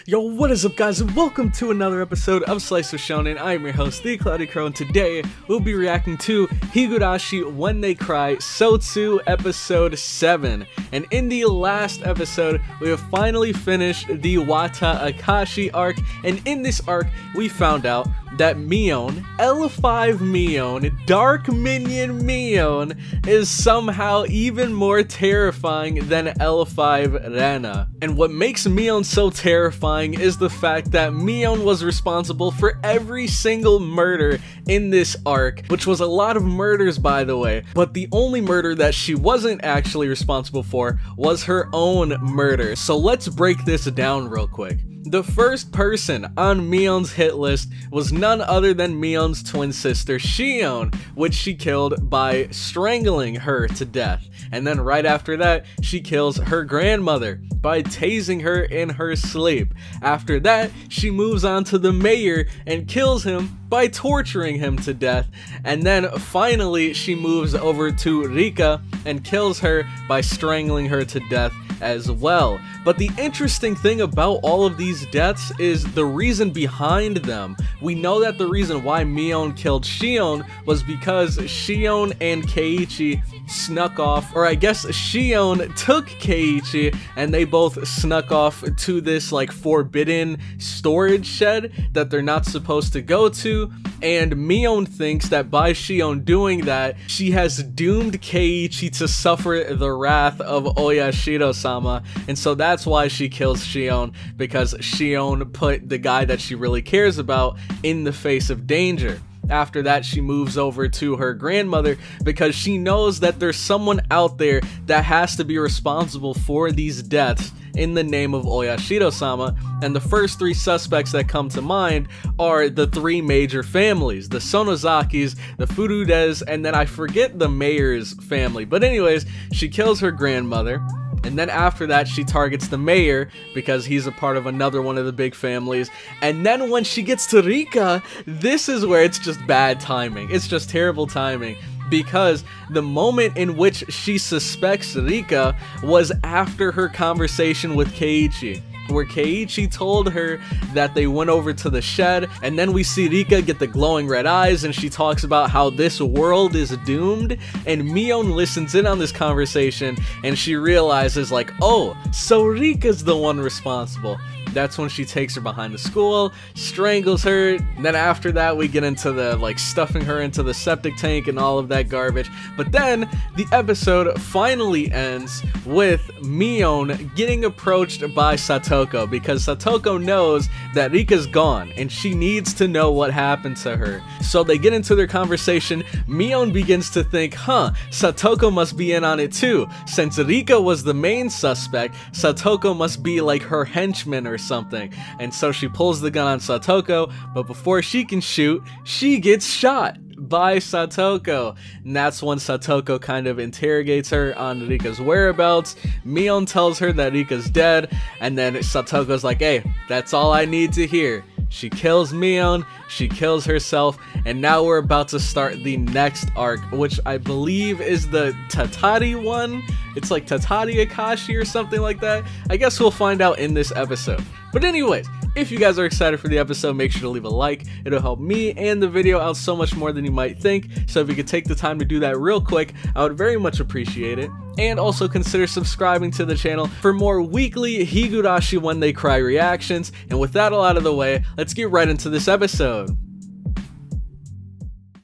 Yo, what is up guys, and welcome to another episode of Slice of Shonen. I am your host, the Cloudy Crow, and today we'll be reacting to Higurashi When They Cry SOTSU episode 7. And in the last episode, we have finally finished the Wata Akashi arc, and in this arc, we found out that Mion, L5 Mion, Dark Minion Mion, is somehow even more terrifying than L5 Rena. And what makes Mion so terrifying is the fact that Mion was responsible for every single murder in this arc, which was a lot of murders by the way, but the only murder that she wasn't actually responsible for was her own murder. So let's break this down real quick. The first person on Mion's hit list was none other than Mion's twin sister Shion, which she killed by strangling her to death. And then right after that, she kills her grandmother by tasing her in her sleep. After that, she moves on to the mayor and kills him by torturing him to death. And then finally, she moves over to Rika and kills her by strangling her to death as well. But the interesting thing about all of these deaths is the reason behind them. We know that the reason why Mion killed Shion was because Shion and Keiichi snuck off, or I guess Shion took Keiichi and they both snuck off to this like forbidden storage shed that they're not supposed to go to, and Mion thinks that by Shion doing that, she has doomed Keiichi to suffer the wrath of Oyashiro-sama, and so that's why she kills Shion, because Shion put the guy that she really cares about in the face of danger. After that, she moves over to her grandmother because she knows that there's someone out there that has to be responsible for these deaths in the name of Oyashiro-sama, and the first three suspects that come to mind are the three major families, the Sonozakis, the Furudes, and then I forget the mayor's family. But anyways, she kills her grandmother. And then after that, she targets the mayor because he's a part of another one of the big families. And then when she gets to Rika, this is where it's just bad timing. It's just terrible timing, because the moment in which she suspects Rika was after her conversation with Keiichi, where Keiichi told her that they went over to the shed, and then we see Rika get the glowing red eyes and she talks about how this world is doomed, and Mion listens in on this conversation and she realizes like, oh, so Rika's the one responsible. That's when she takes her behind the school, strangles her, and then after that we get into the like stuffing her into the septic tank and all of that garbage. But then the episode finally ends with Mion getting approached by SATOKO, because SATOKO knows that Rika's gone and she needs to know what happened to her. So they get into their conversation. Mion begins to think, SATOKO must be in on it too. Since Rika was the main suspect, SATOKO must be like her henchman or something. And so she pulls the gun on SATOKO, but before she can shoot, she gets shot by SATOKO. And that's when SATOKO kind of interrogates her on Rika's whereabouts. Mion tells her that Rika's dead, and then SATOKO's like, hey, that's all I need to hear. She kills Mion, she kills herself, and now we're about to start the next arc, which I believe is the Tatari one. It's like Tatari Akashi or something like that. I guess we'll find out in this episode. But anyways, if you guys are excited for the episode, make sure to leave a like. It'll help me and the video out so much more than you might think. So if you could take the time to do that real quick, I would very much appreciate it. And also consider subscribing to the channel for more weekly Higurashi When They Cry reactions. And with that all out of the way, let's get right into this episode.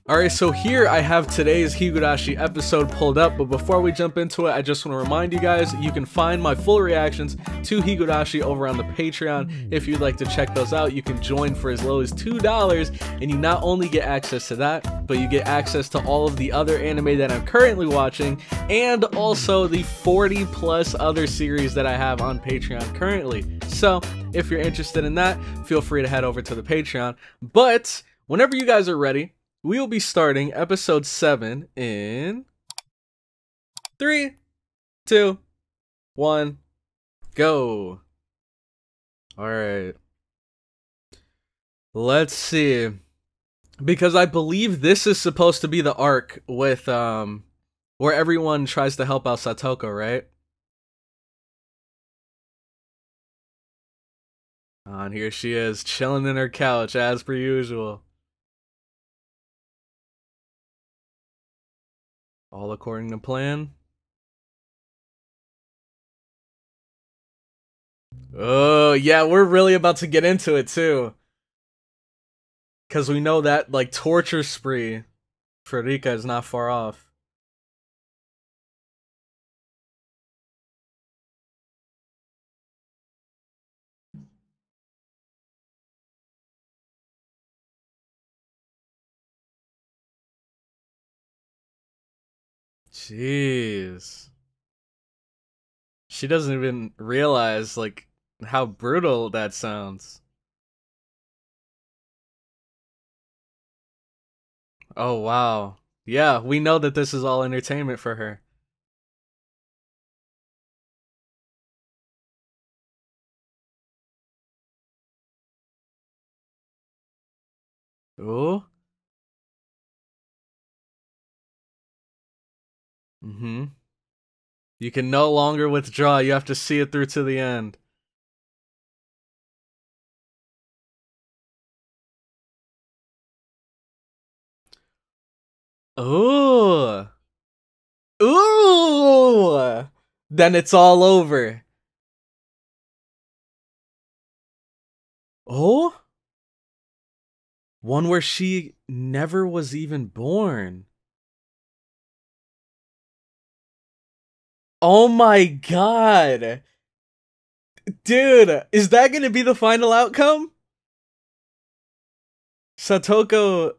Alright, so here I have today's Higurashi episode pulled up, but before we jump into it, I just want to remind you guys, you can find my full reactions to Higurashi over on the Patreon. If you'd like to check those out, you can join for as low as $2, and you not only get access to that, but you get access to all of the other anime that I'm currently watching, and also the 40 plus other series that I have on Patreon currently. So, if you're interested in that, feel free to head over to the Patreon. But, whenever you guys are ready, we will be starting episode 7 in 3, 2, 1, go. Alright. Let's see. Because I believe this is supposed to be the arc with, where everyone tries to help out SATOKO, right? And here she is, chilling in her couch as per usual. All according to plan. Oh, yeah, we're really about to get into it too. Because we know that, like, torture spree for Rika is not far off. Jeez. She doesn't even realize, like, how brutal that sounds. Oh, wow. Yeah, we know that this is all entertainment for her. Ooh. Mm-hmm. You can no longer withdraw. You have to see it through to the end. Ooh. Ooh. Then it's all over. Oh? One where she never was even born. Oh my god. Dude, is that gonna be the final outcome? SATOKO.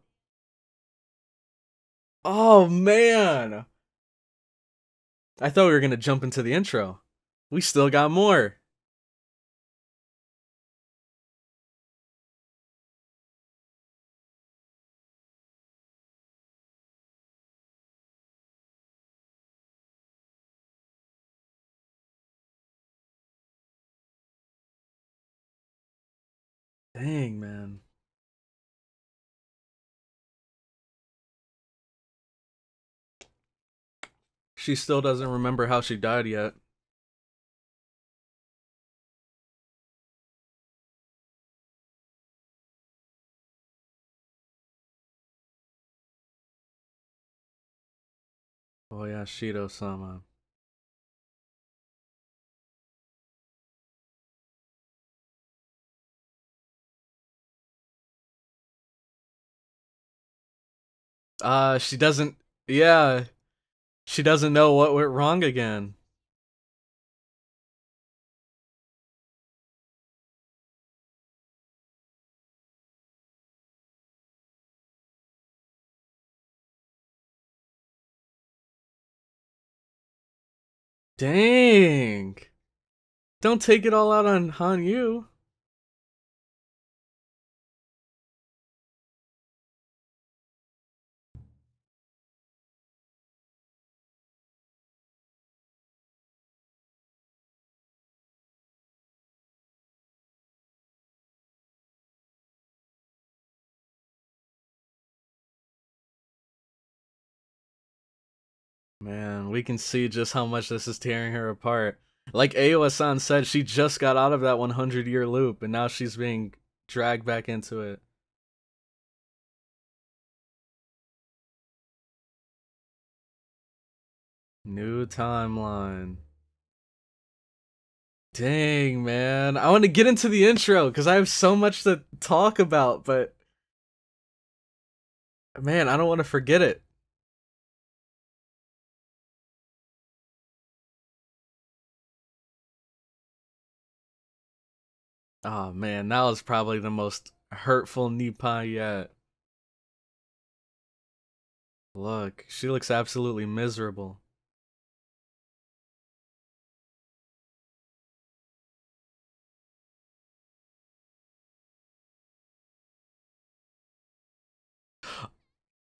Oh man. I thought we were gonna jump into the intro. We still got more. Dang, man. She still doesn't remember how she died yet. Oh yeah, Shido-sama. She doesn't, yeah, she doesn't know what went wrong again. Dang. Don't take it all out on Hanyu. Man, we can see just how much this is tearing her apart. Like Aowa-san said, she just got out of that 100-year loop, and now she's being dragged back into it. New timeline. Dang, man. I want to get into the intro, because I have so much to talk about, but... Man, I don't want to forget it. Oh man, that was probably the most hurtful Nippon yet. Look, she looks absolutely miserable.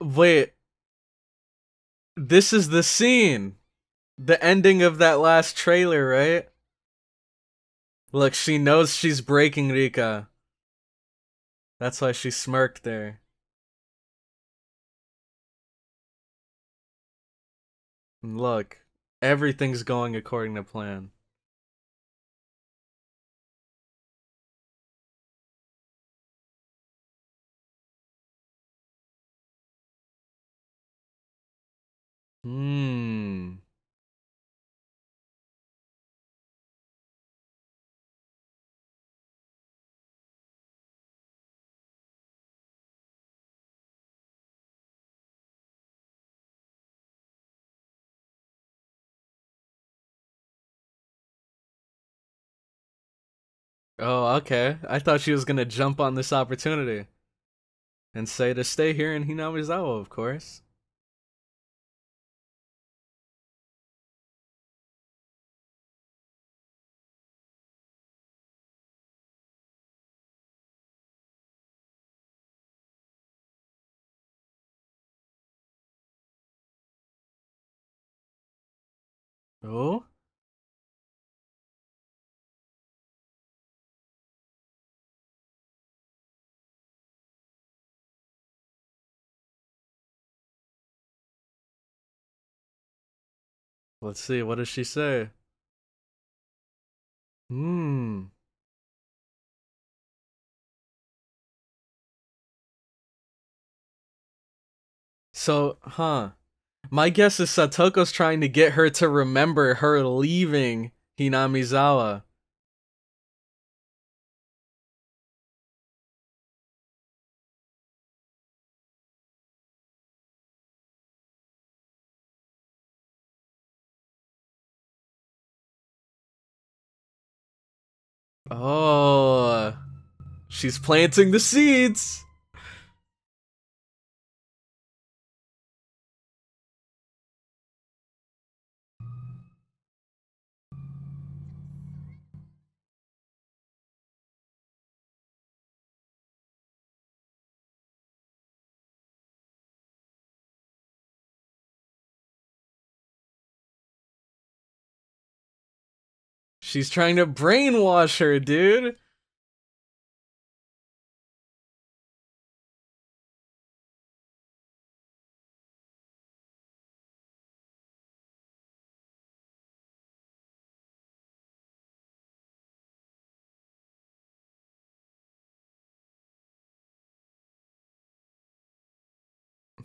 Wait, this is the scene. The ending of that last trailer, right? Look, she knows she's breaking Rika. That's why she smirked there. And look, everything's going according to plan. Hmm. Oh, okay. I thought she was gonna jump on this opportunity and say to stay here in Hinamizawa, of course. Oh? Let's see, what does she say? Hmm. So, my guess is Satoko's trying to get her to remember her leaving Hinamizawa. Oh, she's planting the seeds. She's trying to brainwash her, dude.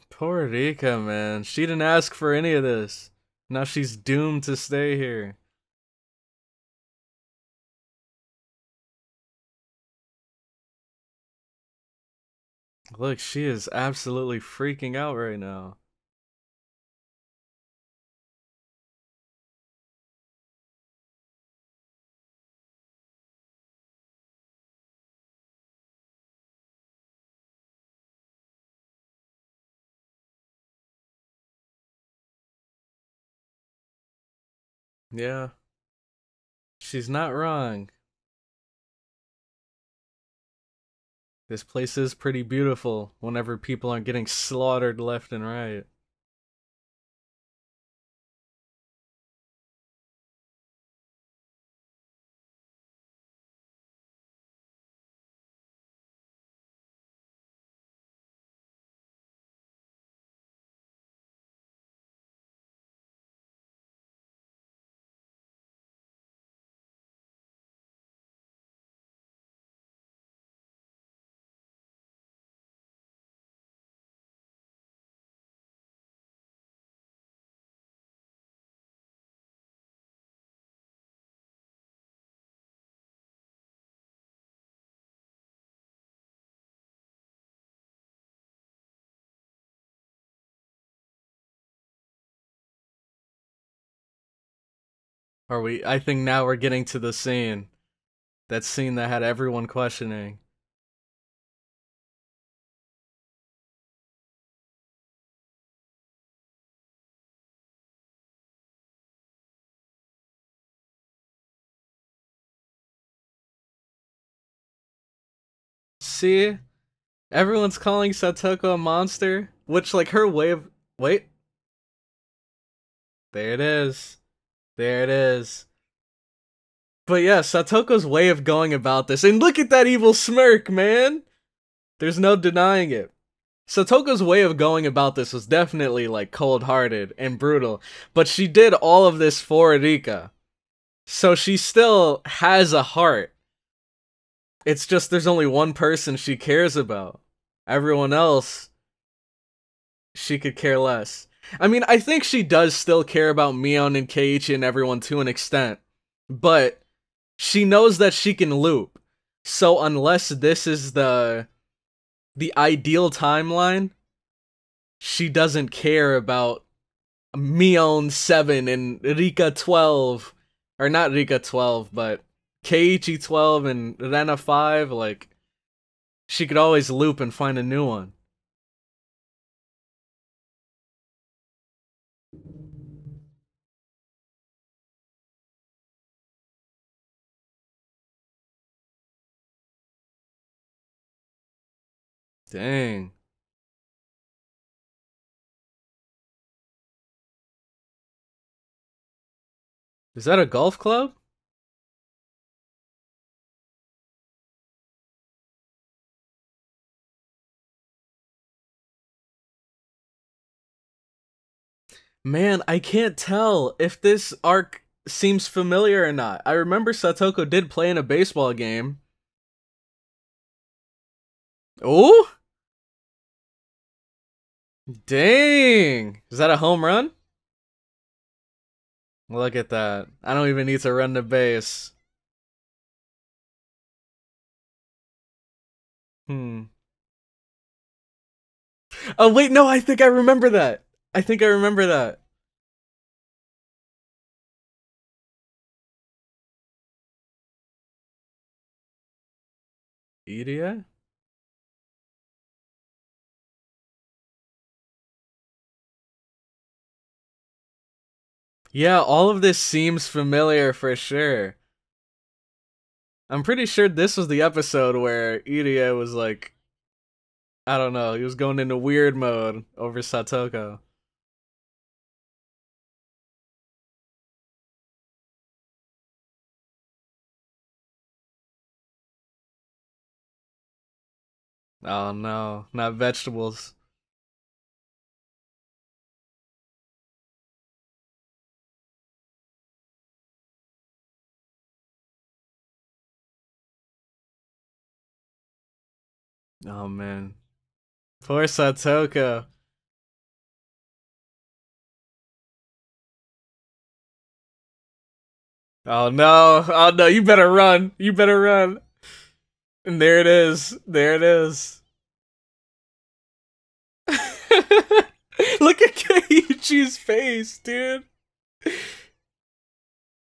Poor Rika, man. She didn't ask for any of this. Now she's doomed to stay here. Look, she is absolutely freaking out right now. Yeah, she's not wrong. This place is pretty beautiful whenever people aren't getting slaughtered left and right. Are we? I think now we're getting to the scene. That scene that had everyone questioning. See? Everyone's calling Satoko a monster, which, like, her way of... Wait. There it is. There it is. But yeah, Satoko's way of going about this, and look at that evil smirk, man! There's no denying it. Satoko's way of going about this was definitely, like, cold-hearted and brutal, but she did all of this for Rika. So she still has a heart. It's just there's only one person she cares about. Everyone else, she could care less. I mean, I think she does still care about Mion and Keiichi and everyone to an extent, but she knows that she can loop. So unless this is the ideal timeline, she doesn't care about Mion 7 and Rika 12, or not Rika 12, but Keiichi 12 and Rena 5. Like, she could always loop and find a new one. Dang. Is that a golf club? Man, I can't tell if this arc seems familiar or not. I remember SATOKO did play in a baseball game. Oh? Dang! Is that a home run? Look at that. I don't even need to run the base. Oh, wait, no, I think I remember that. I think I remember that. Iria? Yeah, all of this seems familiar for sure. I'm pretty sure this was the episode where Iria was like, I don't know, he was going into weird mode over SATOKO. Oh no, not vegetables. Oh man. Poor SATOKO. Oh no, oh no, you better run. You better run. And there it is. There it is. Look at Keiichi's face, dude.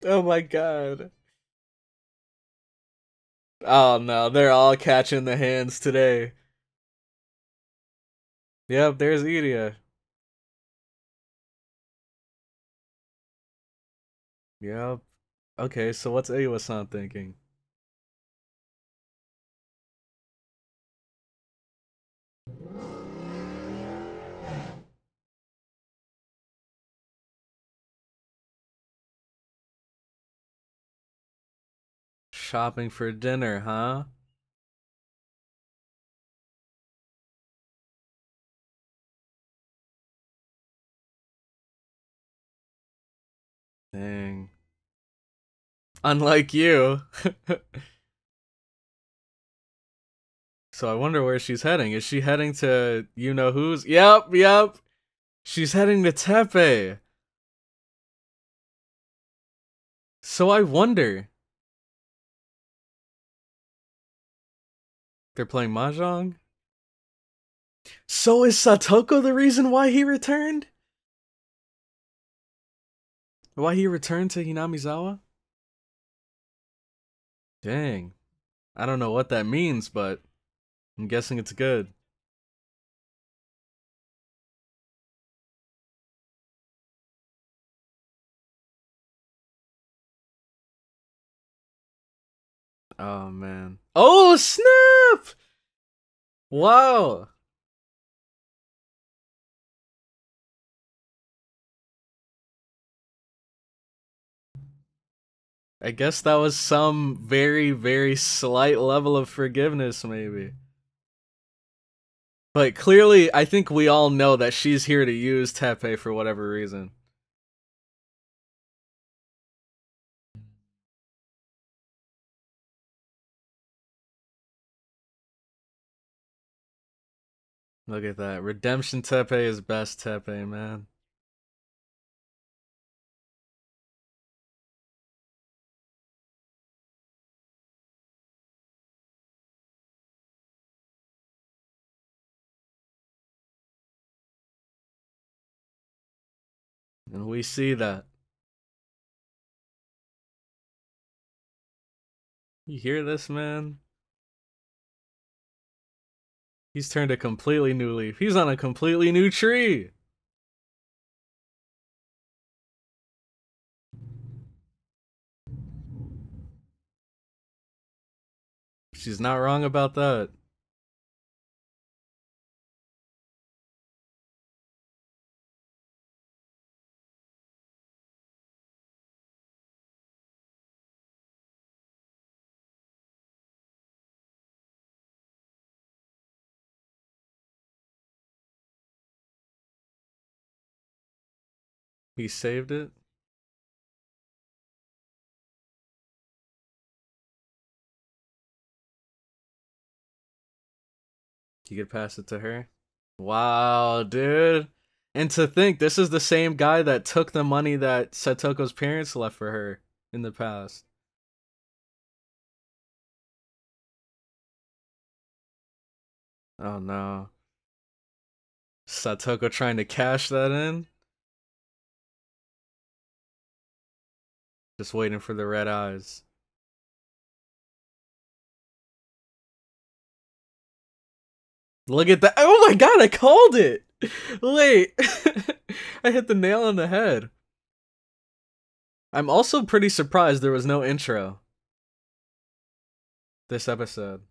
Oh my god. Oh no, they're all catching the hands today. Yep, there's Iria. Yep. Okay, so what's Awa-san thinking? Shopping for dinner, huh? Dang. Unlike you. So I wonder where she's heading. Is she heading to you know who's? Yep, yep. She's heading to Tepe. So I wonder. They're playing Mahjong? So is Satoko the reason why he returned? Why he returned to Hinamizawa? Dang. I don't know what that means, but I'm guessing it's good. Oh man. Oh snap! Wow. I guess that was some very, very slight level of forgiveness, maybe. But clearly, I think we all know that she's here to use Tepe for whatever reason. Look at that. Redemption Tepe is best Tepe, man. And we see that. You hear this, man? He's turned a completely new leaf. He's on a completely new tree. She's not wrong about that. He saved it. You could pass it to her. Wow, dude. And to think, this is the same guy that took the money that Satoko's parents left for her in the past. Oh no. Satoko trying to cash that in? Just waiting for the red eyes. Look at that. Oh my god, I called it! Wait. I hit the nail on the head. I'm also pretty surprised there was no intro this episode.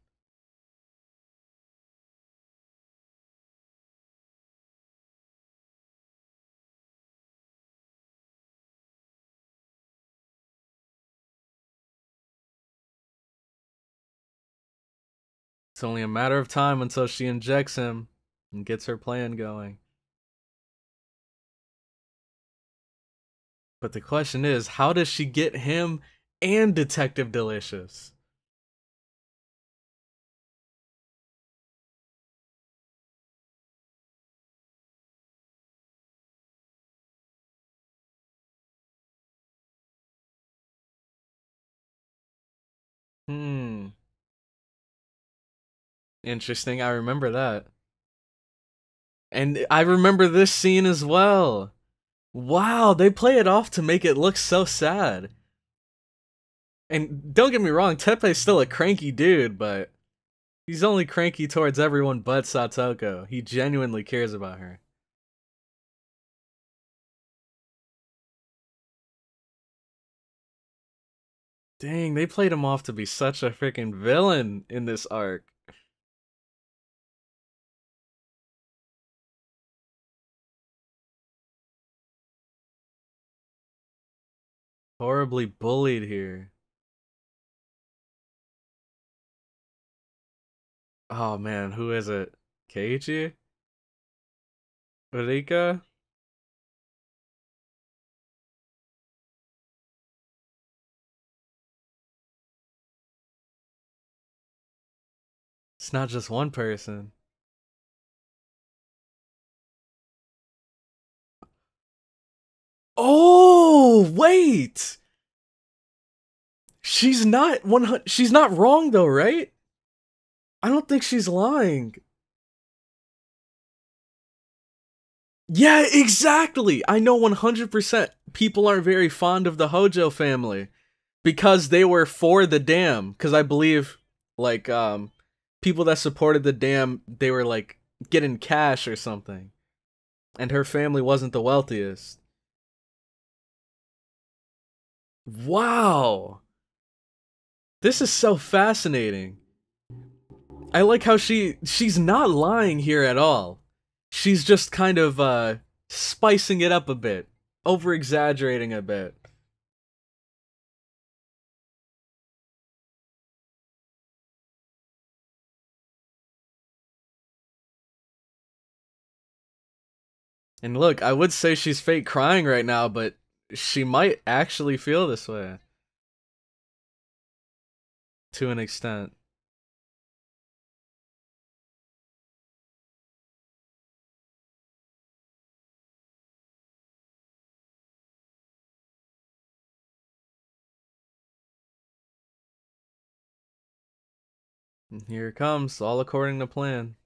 It's only a matter of time until she injects him and gets her plan going. But the question is, how does she get him and Detective Delicious? Interesting, I remember that. And I remember this scene as well. Wow, they play it off to make it look so sad. And don't get me wrong, Teppei's still a cranky dude, but he's only cranky towards everyone but Satoko. He genuinely cares about her. Dang, they played him off to be such a freaking villain in this arc. Horribly bullied here. Oh man, who is it? Keiichi? Rika? It's not just one person. Oh, wait! She's not she's not wrong though, right? I don't think she's lying. Yeah, exactly. I know 100% people aren't very fond of the Hojo family because they were for the dam, cuz I believe like people that supported the dam, they were like getting cash or something. And her family wasn't the wealthiest. Wow. This is so fascinating. I like how she's not lying here at all. She's just kind of spicing it up a bit, over exaggerating a bit. And look, I would say she's fake crying right now, but she might actually feel this way to an extent. And here it comes, all according to plan.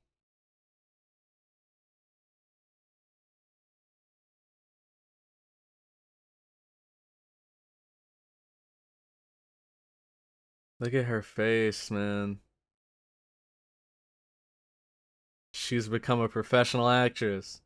Look at her face, man. She's become a professional actress.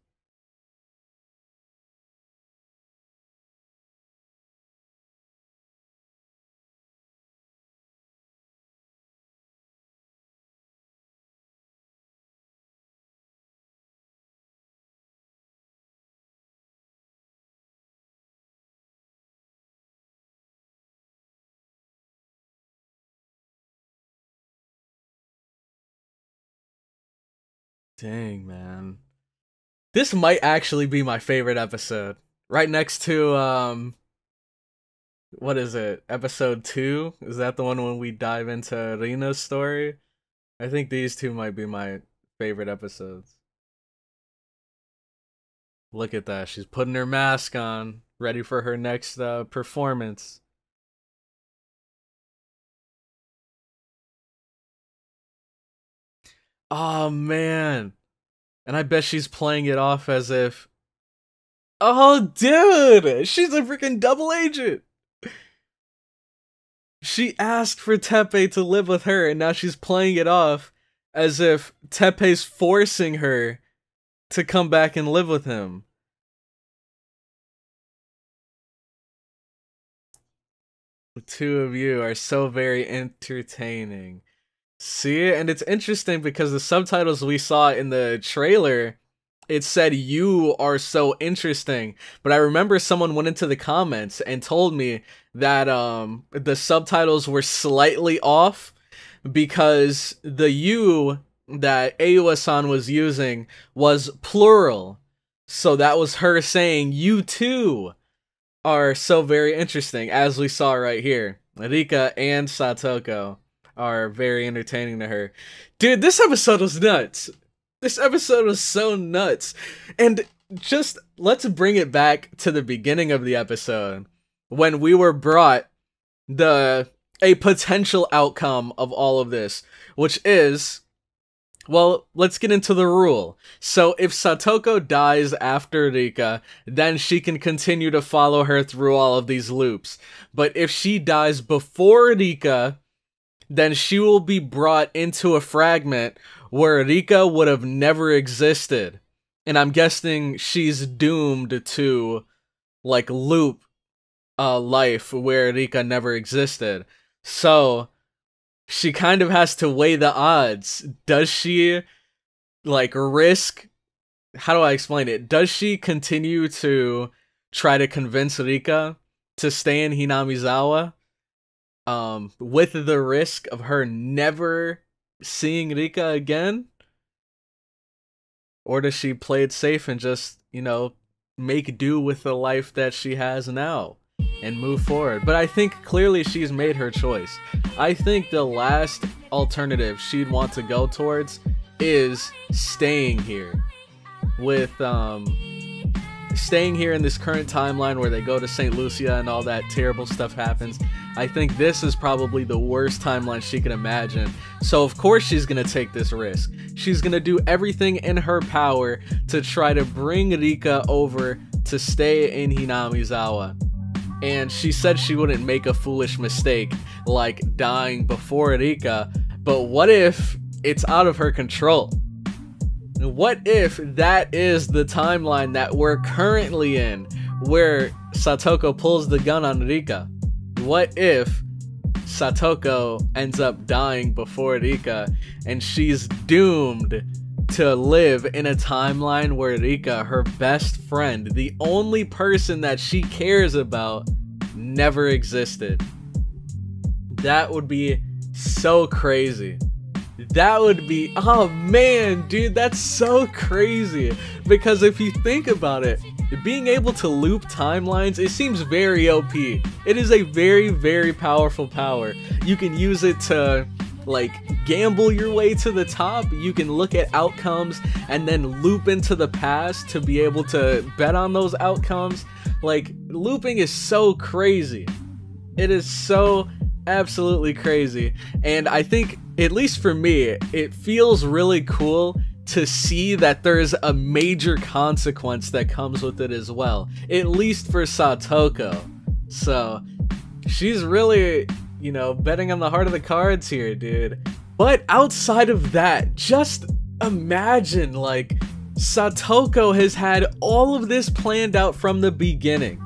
Dang, man. This might actually be my favorite episode. Right next to, what is it? Episode 2? Is that the one when we dive into Rina's story? I think these two might be my favorite episodes. Look at that. She's putting her mask on, ready for her next performance. Oh, man. And I bet she's playing it off as if... Oh, dude! She's a freaking double agent! She asked for Teppei to live with her, and now she's playing it off as if Teppei's forcing her to come back and live with him. The two of you are so very entertaining. See, and it's interesting because the subtitles we saw in the trailer, it said "you are so interesting," but I remember someone went into the comments and told me that the subtitles were slightly off because the "you" that Ayua-san was using was plural, so that was her saying "you too are so very interesting," as we saw right here. Rika and Satoko are very entertaining to her. Dude, this episode was nuts. This episode was so nuts. And just, let's bring it back to the beginning of the episode, when we were brought a potential outcome of all of this, which is, well, let's get into the rule. So if Satoko dies after Rika, then she can continue to follow her through all of these loops. But if she dies before Rika, then she will be brought into a fragment where Rika would have never existed. And I'm guessing she's doomed to, like, loop a life where Rika never existed. So she kind of has to weigh the odds. Does she, like, risk... How do I explain it? Does she continue to try to convince Rika to stay in Hinamizawa? With the risk of her never seeing Rika again? Or does she play it safe and just, you know, make do with the life that she has now and move forward? But I think clearly she's made her choice. I think the last alternative she'd want to go towards is staying here with, staying here in this current timeline where they go to St. Lucia and all that terrible stuff happens. I think this is probably the worst timeline she can imagine. So of course she's gonna take this risk. She's gonna do everything in her power to try to bring Rika over to stay in Hinamizawa. And she said she wouldn't make a foolish mistake like dying before Rika, but what if it's out of her control? What if that is the timeline that we're currently in, where Satoko pulls the gun on Rika? What if Satoko ends up dying before Rika and she's doomed to live in a timeline where Rika, her best friend, the only person that she cares about, never existed? That would be so crazy. That would be, oh man, dude, that's so crazy. Because if you think about it, being able to loop timelines, it seems very OP. It is a very, very powerful power. You can use it to, like, gamble your way to the top. You can look at outcomes and then loop into the past to be able to bet on those outcomes. Like, looping is so crazy. It is so absolutely crazy. And I think, at least for me, it feels really cool to see that there's a major consequence that comes with it as well, at least for Satoko. So she's really, you know, betting on the heart of the cards here, dude. But outside of that, just imagine, like, SATOKO has had all of this planned out from the beginning.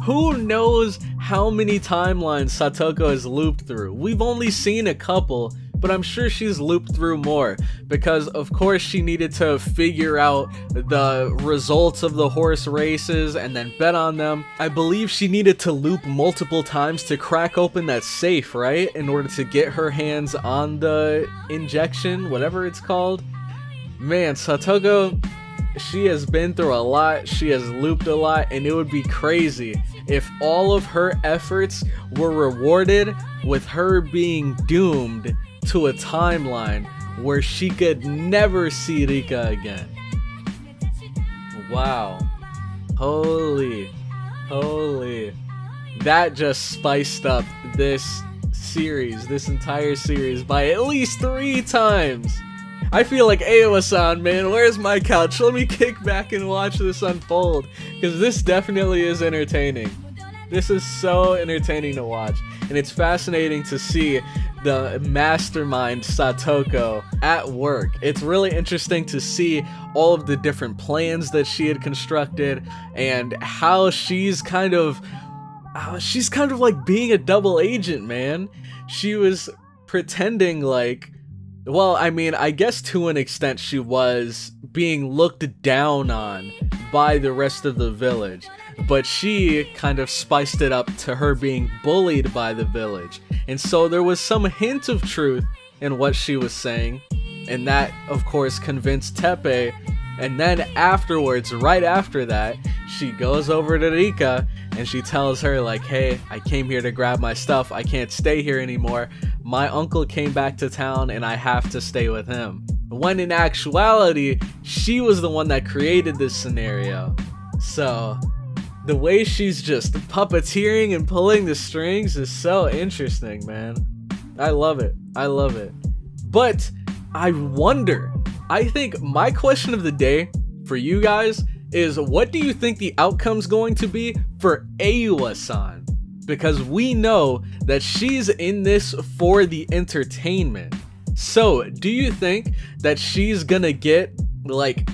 Who knows how many timelines SATOKO has looped through? We've only seen a couple, but I'm sure she's looped through more, because of course she needed to figure out the results of the horse races and then bet on them. I believe she needed to loop multiple times to crack open that safe, right? In order to get her hands on the injection, whatever it's called. Man, SATOKO, she has been through a lot, she has looped a lot, and it would be crazy if all of her efforts were rewarded with her being doomed to a timeline where she could never see Rika again. Wow. Holy. That just spiced up this series, this entire series, by at least 3 times. I feel like Aowa-san, man, where's my couch? Let me kick back and watch this unfold, because this definitely is entertaining. This is so entertaining to watch, and it's fascinating to see the mastermind SATOKO at work. It's really interesting to see all of the different plans that she had constructed, and how she's kind of like being a double agent, man. She was pretending like, well, I mean, I guess to an extent she was being looked down on by the rest of the village, but she kind of spiced it up to her being bullied by the village. And so there was some hint of truth in what she was saying, and that, of course, convinced Teppei. And then afterwards, right after that, she goes over to Rika and she tells her, like, hey, I came here to grab my stuff, I can't stay here anymore, my uncle came back to town and I have to stay with him. When in actuality, she was the one that created this scenario. So the way she's just puppeteering and pulling the strings is so interesting, man. I love it. I love it. But I wonder, I think my question of the day for you guys is, what do you think the outcome's going to be for Aowa-san? Because we know that she's in this for the entertainment. So, do you think that she's gonna get, like,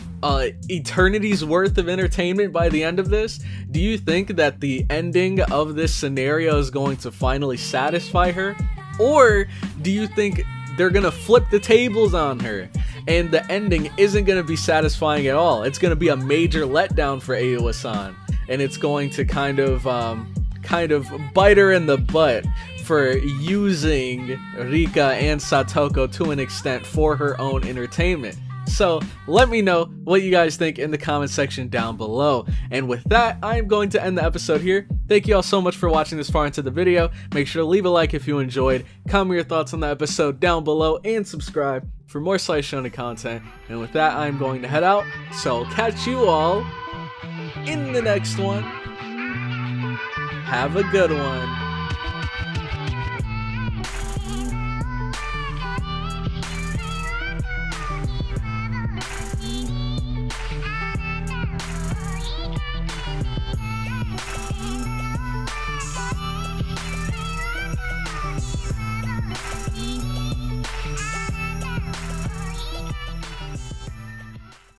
eternity's worth of entertainment by the end of this? Do you think that the ending of this scenario is going to finally satisfy her? Or do you think they're gonna flip the tables on her and the ending isn't gonna be satisfying at all? It's gonna be a major letdown for Aowa-san, and it's going to kind of bite her in the butt for using Rika and SATOKO to an extent for her own entertainment. So let me know what you guys think in the comment section down below. And with that, I'm going to end the episode here. Thank you all so much for watching this far into the video. Make sure to leave a like if you enjoyed, comment your thoughts on the episode down below, and subscribe for more Slice Shonen content. And with that, I'm going to head out, so I'll catch you all in the next one. Have a good one.